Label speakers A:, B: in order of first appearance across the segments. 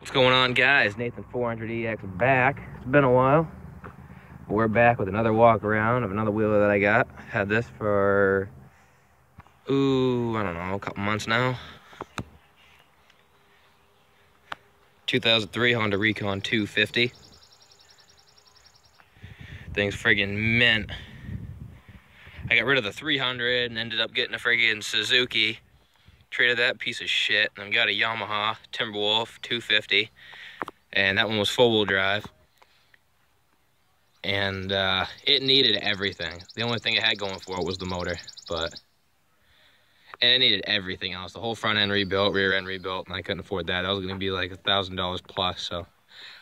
A: What's going on, guys? Nathan 400EX back. It's been a while. We're back with another walk around of another wheeler that I got. Had this for, I don't know, a couple months now. 2003 Honda Recon 250. Thing's friggin' mint. I got rid of the 300 and ended up getting a friggin' Suzuki. Traded that piece of shit and got a Yamaha Timberwolf 250, and that one was four-wheel drive, and it needed everything. The only thing it had going for it was the motor, and it needed everything else. The whole front end rebuilt, rear end rebuilt, and I couldn't afford that. That was going to be like $1,000 plus. So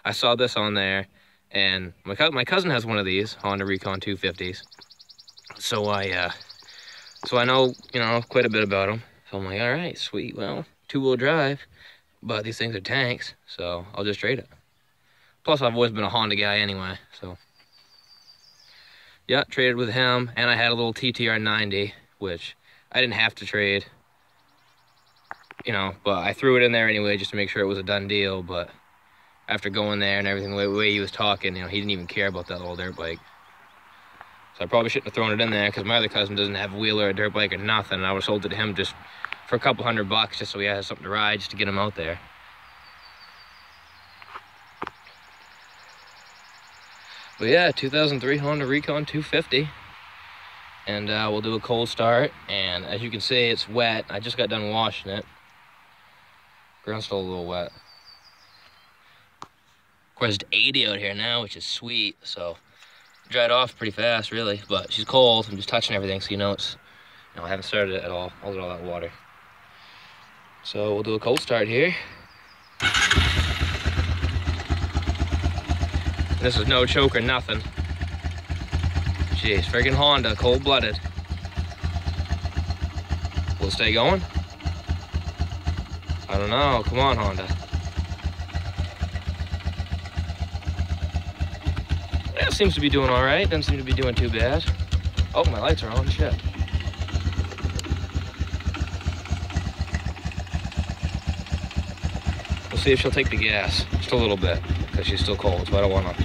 A: I saw this on there, and my cousin has one of these Honda Recon 250s, so I know quite a bit about them. So I'm like, all right, sweet. Well, two-wheel drive, but these things are tanks, so I'll just trade it. Plus, I've always been a Honda guy anyway, so. Yeah, traded with him, and I had a little TTR 90, which I didn't have to trade, but I threw it in there anyway just to make sure it was a done deal. But after going there and everything, the way he was talking, he didn't even care about that little dirt bike. So I probably shouldn't have thrown it in there, because my other cousin doesn't have a wheeler, a dirt bike, or nothing. And I would have sold it to him just for a couple $100, just so he has something to ride, just to get him out there. But yeah, 2003 Honda Recon 250. And we'll do a cold start. And as you can see, it's wet. I just got done washing it. Ground's still a little wet. Of course, it's 80 out here now, which is sweet, so dried off pretty fast, really, but she's cold. I'm just touching everything, so I haven't started it at all. I'll get all that water. So we'll do a cold start here. This is no choke or nothing. Jeez, friggin' Honda, cold-blooded. Will it stay going? I don't know. Come on, Honda. Yeah, seems to be doing all right. Doesn't seem to be doing too bad. Oh, my lights are on. Shit. We'll see if she'll take the gas. Just a little bit, because she's still cold, so I don't want to.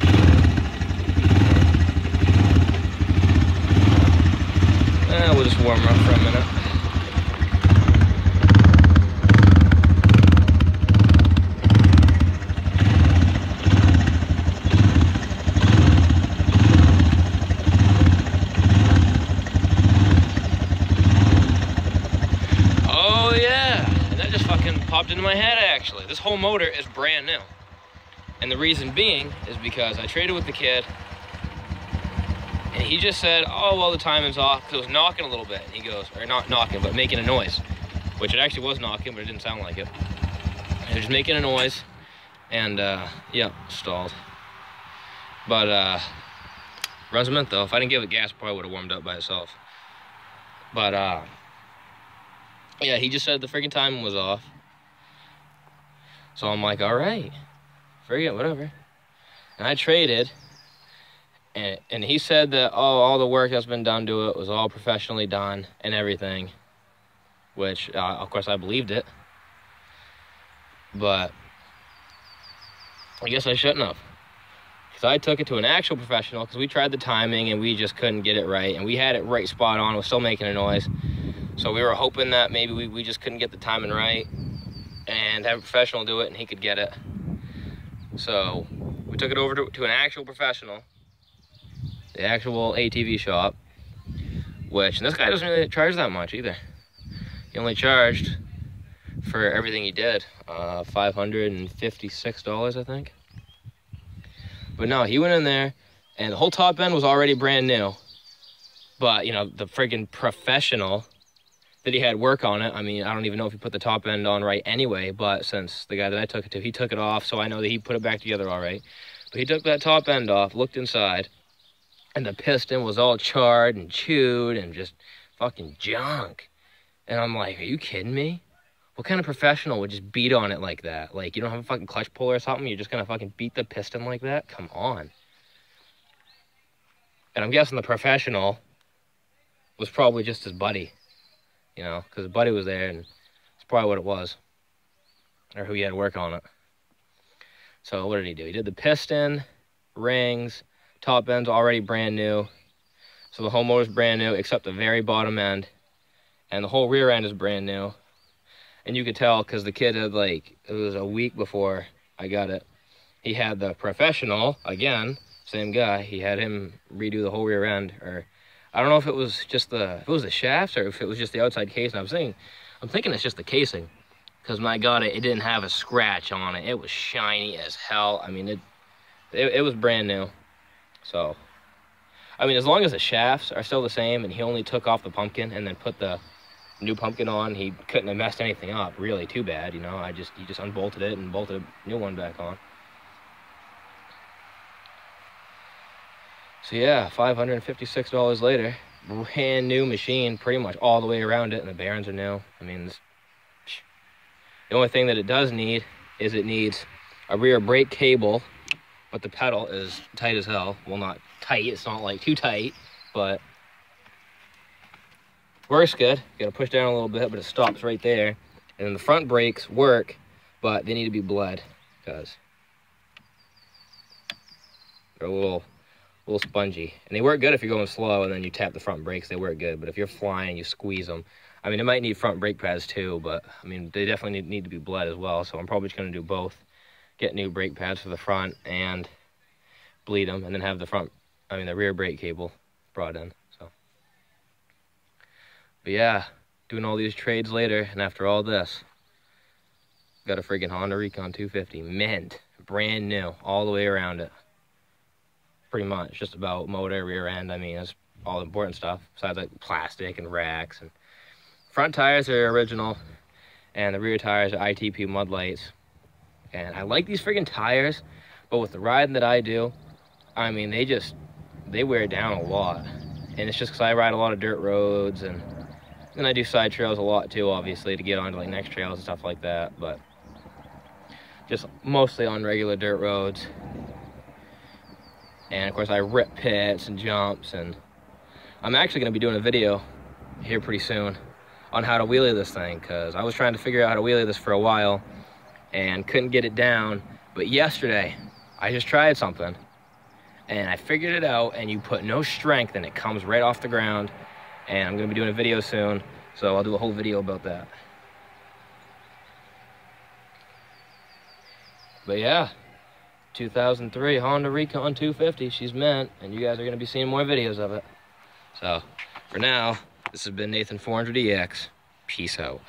A: We'll just warm her up for a minute. Popped into my head, actually. This whole motor is brand new. And the reason being is because I traded with the kid, and he just said, oh, well, the timing's off, because it was knocking a little bit. And he goes, or not knocking, but making a noise, which it actually was knocking, but it didn't sound like it. It was making a noise, and yeah, stalled. But runs mint, though. If I didn't give it gas, it probably would have warmed up by itself. But yeah, he just said the freaking timing was off. So I'm like, all right, forget whatever. And I traded, and he said that, oh, all the work that's been done to it was all professionally done and everything, which, of course, I believed it. But I guess I shouldn't have. Because I took it to an actual professional, because we tried the timing, and we just couldn't get it right. And we had it right spot on. It was still making a noise. So we were hoping that maybe we just couldn't get the timing right, and have a professional do it, and he could get it. So we took it over to an actual professional, the actual ATV shop, and this guy doesn't really charge that much either. He only charged for everything he did, $556, I think. But no, he went in there, and the whole top end was already brand new. But, the friggin' professional that he had work on it. I mean, I don't even know if he put the top end on right anyway, but since the guy that I took it to, he took it off, so I know that he put it back together all right. But he took that top end off, looked inside, and the piston was all charred and chewed and just fucking junk. And I'm like, are you kidding me? What kind of professional would just beat on it like that? Like, you don't have a fucking clutch puller or something? You're just gonna fucking beat the piston like that? Come on. And I'm guessing the professional was probably just his buddy. Because his buddy was there, and it's probably what it was, or who he had work on it. So what did he do? He did the piston, rings, top end's already brand new. So the whole motor's brand new except the very bottom end. And the whole rear end is brand new. And you could tell because the kid had like, it was a week before I got it. He had the professional, again, same guy. He had him redo the whole rear end. Or I don't know if it was just if it was the shafts or if it was just the outside casing. I'm thinking it's just the casing. Because when I got it, it didn't have a scratch on it. It was shiny as hell. I mean, it was brand new. So, I mean, as long as the shafts are still the same and he only took off the pumpkin and then put the new pumpkin on, he couldn't have messed anything up really too bad, you know. He just unbolted it and bolted a new one back on. So yeah, $556 later, brand new machine, pretty much all the way around it, and the bearings are new. I mean, the only thing that it does need is it needs a rear brake cable, but the pedal is tight as hell. Well, not tight, it's not like too tight, but works good. You gotta push down a little bit, but it stops right there. And then the front brakes work, but they need to be bled because they're a little spongy. And they work good if you're going slow and then you tap the front brakes, they work good. But if you're flying, you squeeze them. I mean, it might need front brake pads too, but I mean, they definitely need to be bled as well. So I'm probably just gonna do both. Get new brake pads for the front and bleed them, and then have the rear brake cable brought in. So, but yeah, doing all these trades later, and after all this, got a freaking Honda Recon 250, mint, brand new, all the way around it. Pretty much, just about motor, rear end. I mean, that's all the important stuff, besides like plastic and racks. And front tires are original, and the rear tires are ITP mud lights. And I like these friggin' tires, but with the riding that I do, I mean, they wear down a lot. And it's just because I ride a lot of dirt roads, and then I do side trails a lot too, obviously, to get onto like next trails and stuff like that. But just mostly on regular dirt roads. And of course I rip pits and jumps, and I'm actually going to be doing a video here pretty soon on how to wheelie this thing, because I was trying to figure out how to wheelie this for a while and couldn't get it down. But yesterday I just tried something and I figured it out, and you put no strength and it comes right off the ground. And I'm going to be doing a video soon, so I'll do a whole video about that. But yeah, 2003 Honda Recon 250, she's mint, and you guys are going to be seeing more videos of it. So, for now, this has been Nathan 400EX. Peace out.